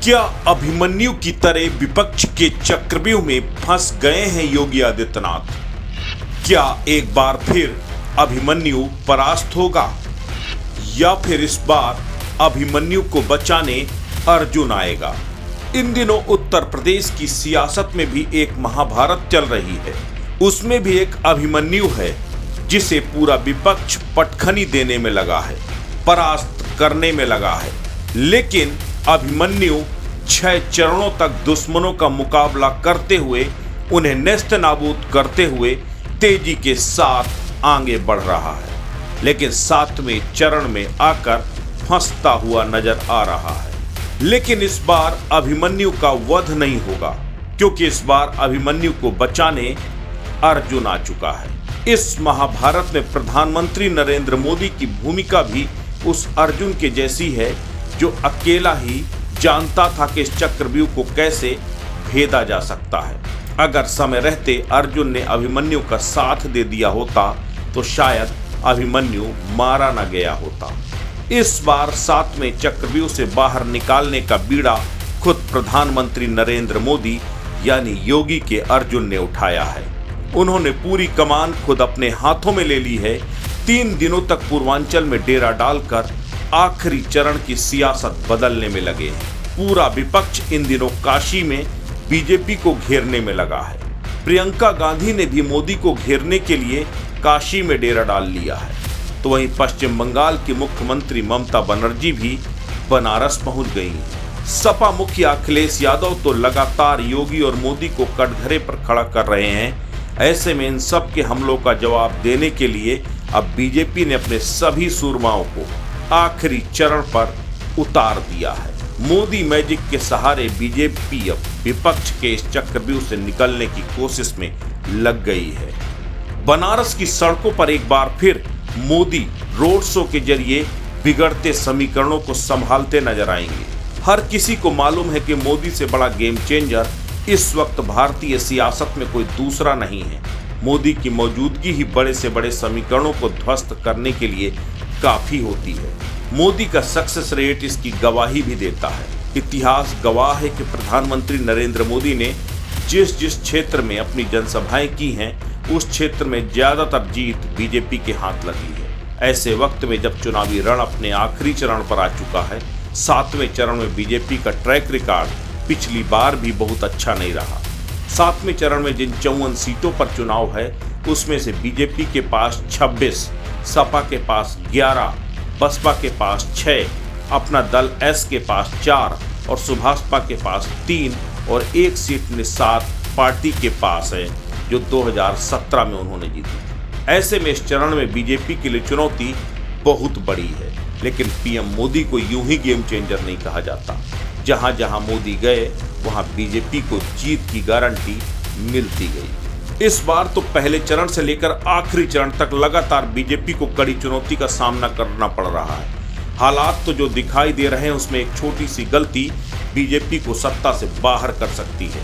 क्या अभिमन्यु की तरह विपक्ष के चक्रव्यूह में फंस गए हैं योगी आदित्यनाथ? क्या एक बार फिर अभिमन्यु परास्त होगा या फिर इस बार अभिमन्यु को बचाने अर्जुन आएगा? इन दिनों उत्तर प्रदेश की सियासत में भी एक महाभारत चल रही है। उसमें भी एक अभिमन्यु है जिसे पूरा विपक्ष पटखनी देने में लगा है, परास्त करने में लगा है। लेकिन अभिमन्यु 6 चरणों तक दुश्मनों का मुकाबला करते हुए, उन्हें नेस्त नाबूद करते हुए तेजी के साथ आगे बढ़ रहा है, लेकिन 7वें चरण में आकर फंसता हुआ नजर आ रहा है। लेकिन इस बार अभिमन्यु का वध नहीं होगा, क्योंकि इस बार अभिमन्यु को बचाने अर्जुन आ चुका है। इस महाभारत में प्रधानमंत्री नरेंद्र मोदी की भूमिका भी उस अर्जुन के जैसी है, जो अकेला ही जानता था कि इस चक्रव्यूह को कैसे भेदा जा सकता है। अगर समय रहते अर्जुन ने अभिमन्यु का साथ दे दिया होता तो शायद अभिमन्यु मारा न गया होता। इस बार 7वें चक्रव्यूह से बाहर निकालने का बीड़ा खुद प्रधानमंत्री नरेंद्र मोदी यानी योगी के अर्जुन ने उठाया है। उन्होंने पूरी कमान खुद अपने हाथों में ले ली है। 3 दिनों तक पूर्वांचल में डेरा डालकर आखिरी चरण की सियासत बदलने में लगे हैं। पूरा विपक्ष इन दिनों काशी में बीजेपी को घेरने में लगा है। प्रियंका गांधी ने भी मोदी को घेरने के लिए काशी में डेरा डाल लिया है। तो वहीं पश्चिम बंगाल की मुख्यमंत्री ममता बनर्जी भी बनारस पहुंच गई हैं। सपा मुखिया अखिलेश यादव तो लगातार योगी और मोदी को कटघरे पर खड़ा कर रहे हैं। ऐसे में इन सब के हमलों का जवाब देने के लिए अब बीजेपी ने अपने सभी सूरमाओं को आखिरी चरण पर उतार दिया है। मोदी मैजिक के सहारे बीजेपी अब विपक्ष के इस चक्रव्यूह से निकलने की कोशिश में लग गई है। बनारस की सड़कों पर एक बार फिर मोदी रोड शो के जरिए बिगड़ते समीकरणों को संभालते नजर आएंगे। हर किसी को मालूम है कि मोदी से बड़ा गेम चेंजर इस वक्त भारतीय सियासत में कोई दूसरा नहीं है। मोदी की मौजूदगी ही बड़े से बड़े समीकरणों को ध्वस्त करने के लिए काफी होती है। मोदी का सक्सेस रेट इसकी गवाही भी देता है। इतिहास गवाह है कि प्रधानमंत्री नरेंद्र मोदी ने जिस जिस क्षेत्र में अपनी जनसभाएं की हैं, उस क्षेत्र में ज्यादातर जीत बीजेपी के हाथ लगी है। ऐसे वक्त में जब चुनावी रण अपने आखिरी चरण पर आ चुका है, 7वें चरण में बीजेपी का ट्रैक रिकॉर्ड पिछली बार भी बहुत अच्छा नहीं रहा। 7वें चरण में जिन 54 सीटों पर चुनाव है, उसमें से बीजेपी के पास 26, सपा के पास 11, बसपा के पास 6, अपना दल एस के पास 4 और सुभाषपा के पास 3 और 1 सीट निषाद पार्टी के पास है, जो 2017 में उन्होंने जीती। ऐसे में इस चरण में बीजेपी के लिए चुनौती बहुत बड़ी है। लेकिन पीएम मोदी को यूं ही गेम चेंजर नहीं कहा जाता। जहां जहां मोदी गए वहां बीजेपी को जीत की गारंटी मिलती गई। इस बार तो पहले चरण से लेकर आखिरी चरण तक लगातार बीजेपी को कड़ी चुनौती का सामना करना पड़ रहा है। हालात तो जो दिखाई दे रहे हैं उसमें एक छोटी सी गलती बीजेपी को सत्ता से बाहर कर सकती है।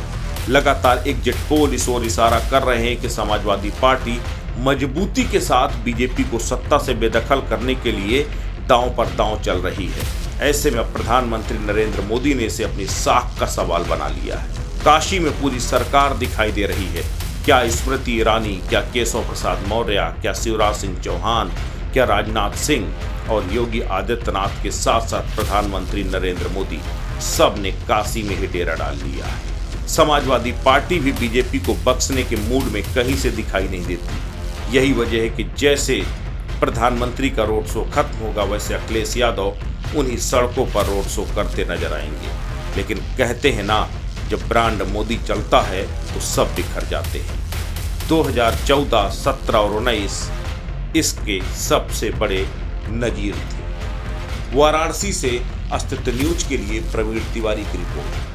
लगातार एग्जिट पोल इस ओर इशारा कर रहे हैं कि समाजवादी पार्टी मजबूती के साथ बीजेपी को सत्ता से बेदखल करने के लिए दांव पर दांव चल रही है। ऐसे में प्रधानमंत्री नरेंद्र मोदी ने इसे अपनी साख का सवाल बना लिया है। काशी में पूरी सरकार दिखाई दे रही है। क्या स्मृति ईरानी, क्या केशव प्रसाद मौर्य, क्या शिवराज सिंह चौहान, क्या राजनाथ सिंह और योगी आदित्यनाथ के साथ साथ प्रधानमंत्री नरेंद्र मोदी सब ने काशी में ही डेरा डाल लिया है। समाजवादी पार्टी भी बीजेपी को बख्शने के मूड में कहीं से दिखाई नहीं देती। यही वजह है कि जैसे प्रधानमंत्री का रोड शो खत्म होगा, वैसे अखिलेश यादव उन्हीं सड़कों पर रोड शो करते नजर आएंगे। लेकिन कहते हैं ना, जब ब्रांड मोदी चलता है तो सब बिखर जाते हैं। 2014, 17 और 19 इसके सबसे बड़े नजीर थे। वाराणसी से अस्तित्व न्यूज के लिए प्रवीण तिवारी की रिपोर्ट।